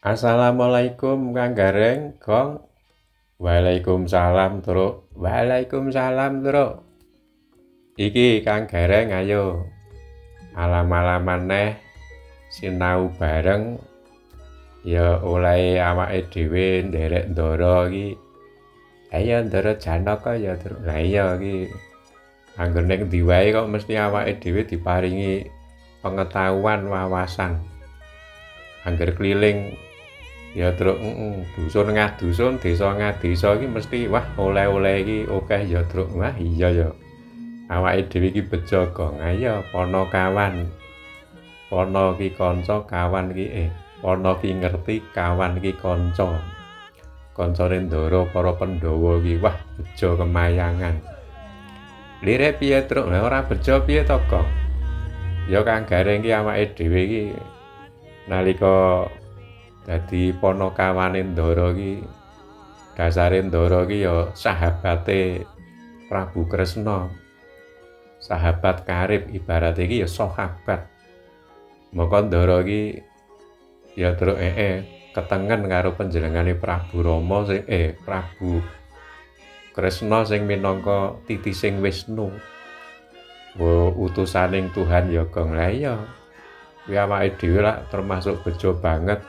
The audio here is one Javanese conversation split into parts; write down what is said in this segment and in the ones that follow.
Assalamualaikum Kang Gareng, Gong. Waalaikumsalam, Truk. Waalaikumsalam, Truk. Iki Kang Gareng ayo. Alam-alam maneh sinau bareng ya oleh awake dhewe nderek ndara iki. Ayo ndara Janaka ya, Truk. Lah iya iki. Angger ning ndi wae kok mesti awake dhewe diparingi pengetahuan, wawasan. Angger keliling ya Truk, dusun ngadusun, desa ngadesa iki mesti wah oleh-oleh iki akeh ya Truk. Wah iya ya. Awake dhewe iki bejo Gong. Ayo pono kawan. Pono ki kanca, kawan ki pono ki ngerti, kawan ki kanca. Kancane ndara para Pandhawa iki wah bejo kemayangan. Lire piye Truk? Lah ora bejo piye to Gong? Ya Kang Gareng ki awake dhewe iki nalika dadi ponokawane Ndara iki dasare Ndara iki ya sahabate Prabu Kresna. Sahabat karib ibarat iki ya sahabat. Maka Ndara iki ya Truk ketengen karo panjenengane Prabu Rama sing Prabu Kresna sing minangka titising Wisnu. Utusaning Tuhan ya Gong. Lah iya. Kuwi awake dhewe lak termasuk bejo banget.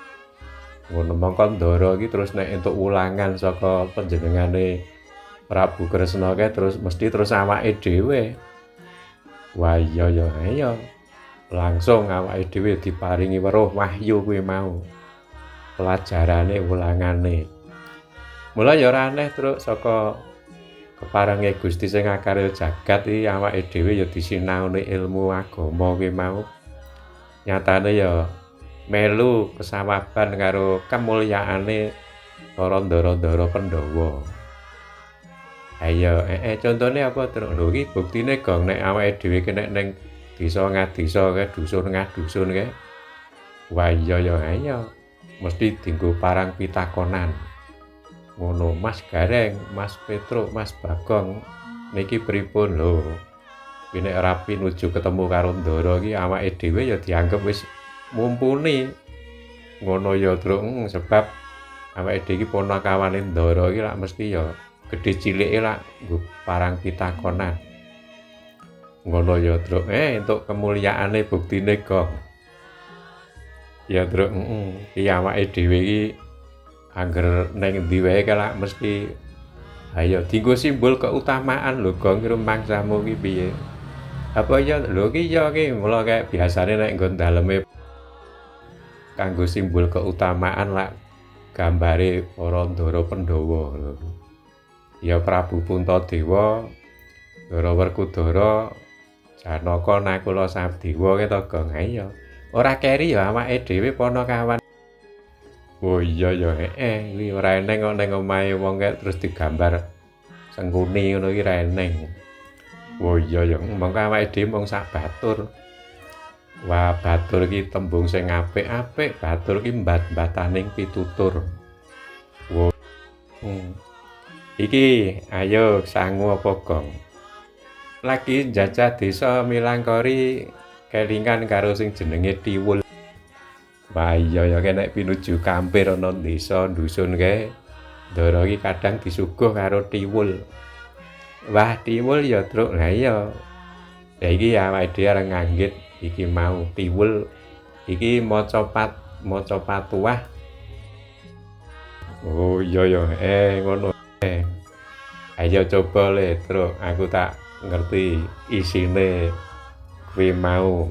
Ngono mangka Ndara iki terus nek entuk ulangan saka panjenengane Prabu Kresna kae terus mesti terus awake dhewe. Wah iya ya, iya. Langsung awake dhewe diparingi weruh wahyu kuwi mau. Pelajarane ulangane. Mula ya ora aneh Truk saka keparenge Gusti sing akarya jagat iki awake dhewe ya disinaoni ilmu agama kuwi mau. Nyatane ya melu kesawaban karo kamulyaane para ndara-ndara Pandhawa. Ayo, contone apa Truk? Lho iki buktine Gong nek awake dhewe ki nek ning desa ngadesa kae, dusun ngadusun kae. Wah iya ya, iya. Mesti dienggo parang pitakonan. Ngono, Mas Gareng, Mas Petruk, Mas Bagong niki pripun lho? Kuwi nek rapi nuju ketemu karo Ndara iki awake dhewe ya dianggep wis mumpuni. Ngono ya Truk, sebab awake dhewe iki ponokawane Ndara iki lak mesti ya gedhe cilike lak nggo parang pitakonan. Ngono ya Truk, entuk kemulyaane buktine Gong. Ya Truk, iki awake dhewe iki angger ning ndi wae lak mesti ayo dienggo simbol keutamaan lho Gong kira mangsamu ki piye. Apa ya lho ki ya ki mula kayak biasane nek nggon daleme kanggo simbol keutamaan lak gambare para Ndara Pandhawa lho. Ya Prabu Puntadewa, Ndara Werkudara, Janaka Nakula Sadewa ke to Gong. Iya. Ora keri ya awake dhewe ponokawan. Oh iya ya kuwi ora eneng kok ning omahe wong kae terus digambar sengkuni ngono iki ra eneng. Oh iya ya mongko awake dhewe mung sak batur. Wah batur iki tembung sing apik-apik, batur iki mbat-mbataning pitutur. Wo. Iki ayo sangu apa Gong? Lagi njajah desa Milangkori kelingan karo sing jenenge Tiwul. Wah iya ya nek pinuju kampir ana desa dusun kae. Ndara iki kadang disuguh karo Tiwul. Wah Tiwul ya Truk. Lah iya. Ya iki awake dhewe areng nganggit iki mau Tiwul iki maca patuah. Oh iya ya ngono. Ayo coba le Truk, aku tak ngerti isine kuwi mau.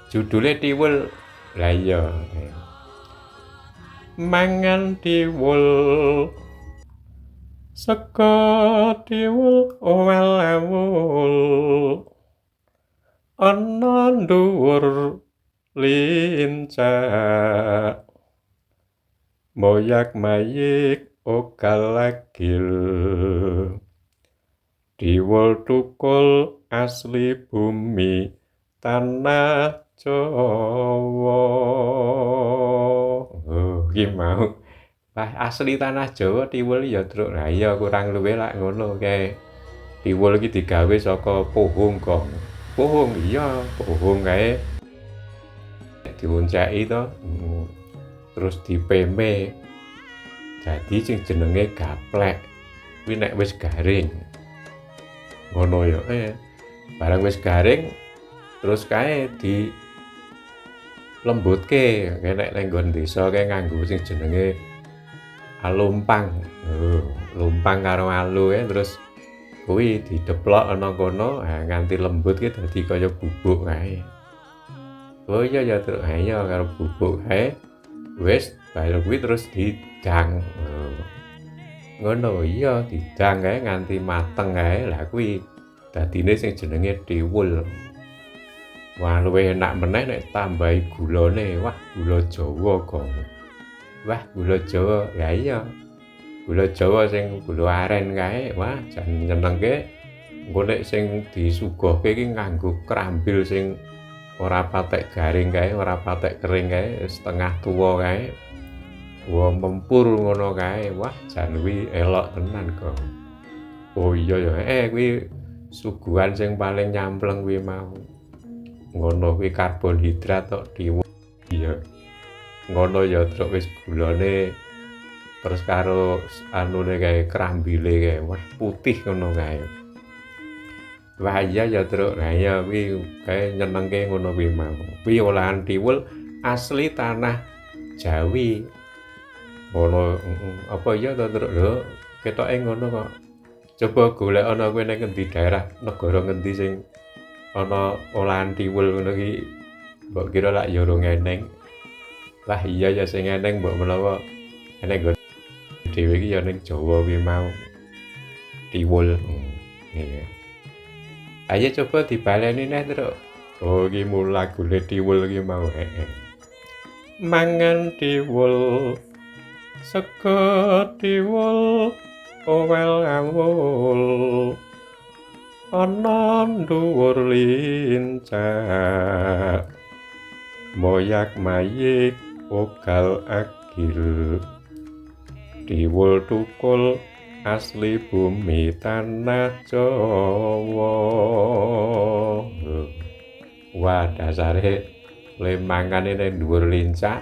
Judule Tiwul. Lah iya. Mangan Tiwul. Seka Tiwul owel-ewul. Ana dhuwur lincah. Moyak-mayik ogal-agil. Tiwul tukul asli bumi tanah Jawa. Iki mau. Wah, asli tanah Jawa Tiwul ya, Truk. Lah iya kurang luwih lak ngono kae. Tiwul iki digawe saka pohung, Gong. Pohung kae diuncaki to. terus dipeme dadi sing jenenge gaplek kuwi nek wis garing ngono ya barang wis garing terus kae di lembutke nek nggon desa kae nganggo sing jenenge alumpang lumpang karo alu terus kuwi dideplok ana kono nganti lembut ki dadi kaya bubuk kae oh iya ya terus iya karo bubuk kae wis bareng kuwi terus didang ngono iya didang kae nganti mateng kae lah kuwi dadine sing jenenge tiwul wah luwih enak meneh nek tambahi gulane wah gula Jawa kok wah gula Jawa ya iya gula Jawa sing gula aren kae wah jan nyenengke engko nek sing disuguhke iki nganggo krambil sing ora patek garing kae ora patek kering kae setengah tuwa kae wah mempur ngono kae wah jan kuwi elok tenan kok oh iya ya kuwi suguhan sing paling nyampleng kuwi mau ngono kuwi karbohidrat tok diwul iya ngono ya terus wis gulane terus karo anune kae krambile kae wah putih ngono kae wah iya ya terus nah iya kuwi kae nyenengke ngono kuwi mau kuwi olahan tiwul asli tanah Jawi ngono apa iya to terus lho ketoke ngono kok coba golek ana kowe ning endi daerah negara ngendi sing ana olahan tiwul ngono ki mbok kira lak ya urung eneng lah iya ya sing eneng mbok menawa eneng nggon dhewe iki ya ning Jawa kuwi mau tiwul iya ayo coba dibaleni neh terus oh iki lagune tiwul iki mau mangan tiwul sego tiwul owel ngawul ana dhuwur lincah moyak mayik ogal agil tiwul tukul asli bumi tanah Jawa wah dasare le mangane ning dhuwur lincah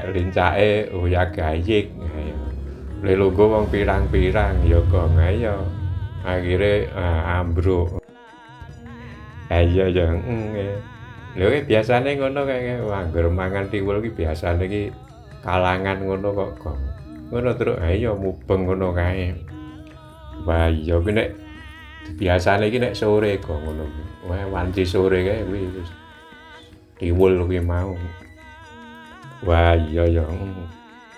lincahe oyak gayik le lungguh wong pirang-pirang ya kok ya akhire ambruk iya ya lho biasane ngono kae angger mangan tiwul ki biasane ki kalangan ngono kok ngono terus iya mubeng ngono kae wah iya kuwi nek biasane iki nek sore kok ngono wah wanci sore kae kuwi tiwul kuwi mau wah iya ya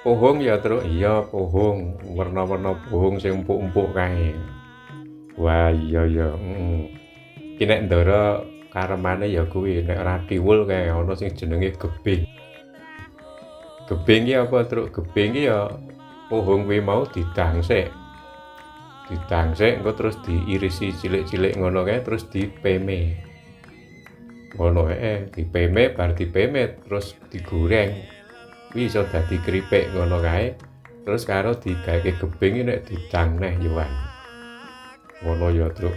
pohong ya terus iya pohong warna-warna pohong sing empuk-empuk kae wah iya ya iki nek ndara karemane ya kuwi nek ora tiwul kae ana sing jenenge gebing gebing ki apa terus gebing ki ya pohong kuwi mau didangsik engko terus diirisi cilik-cilik ngono kae terus dipeme ngono dipeme bar dipeme terus digoreng kuwi iso dadi kripik ngono kae terus karo digawe gebing nek didang neh yoan ngono ya terus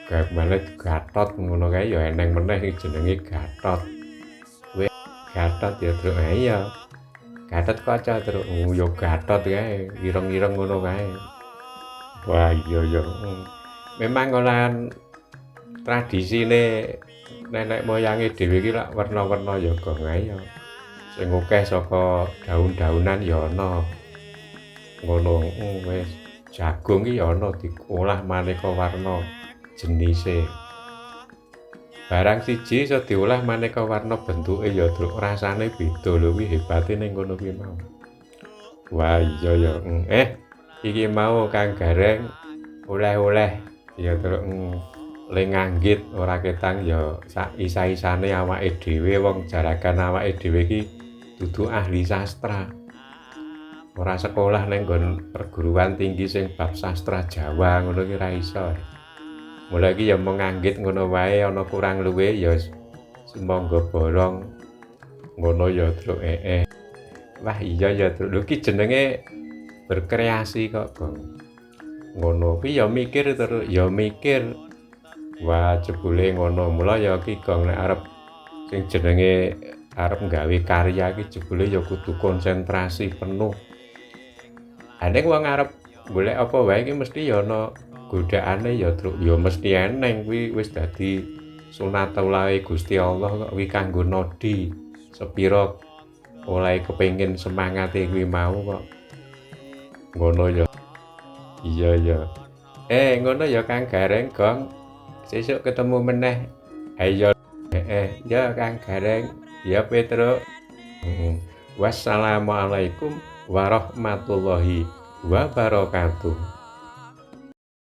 gawe maneh gatot ngono kae ya eneng meneh sing jenenge gatot kuwi gatot ya terus iya gatot kaca terus ya gatot kae ireng-ireng ngono kae wah iya ya memang olahan tradisine nenek moyange dhewe iki lak warna-warna ya gong ae ya sing akeh saka daun-daunan ya ana ngono wis jagung iki ya ana diolah maneka warna jenise barang siji iso diolah maneka warna bentuke ya truk rasane beda lho kuwi hebate ning ngono kuwi mau wah iya ya iki mau Kang Gareng oleh-oleh ya truk le nganggit ora ketang ya sak isa-isane awake dhewe wong jarakan awake dhewe iki dudu ahli sastra ora sekolah ning nggon perguruan tinggi sing bab sastra Jawa ngono ki ra iso mulai iki ya mung nganggit ngono wae ana kurang luwih ya sumangga bolong ngono ya truk wah iya ya truk lho ki jenenge berkreasi kok ngono kuwi ya mikir terus ya mikir wah jebule ngono mula ya ki gong nek arep sing jenenge arep nggawe karya iki jebule ya kudu konsentrasi penuh. Nek wong arep golek apa wae iki mesti ya ana godaane ya, Truk. Ya mesti eneng kuwi wis dadi sunatullah Gusti Allah kok kuwi kanggo nodi sepira oleh kepengin semangate kuwi mau kok. Ngono ya. Iya ya. Ngono ya Kang Gareng Gong. Sesuk ketemu meneh. Ayo. Ya Kang Gareng. Ya Petruk. Wassalamualaikum warahmatullahi wabarakatuh.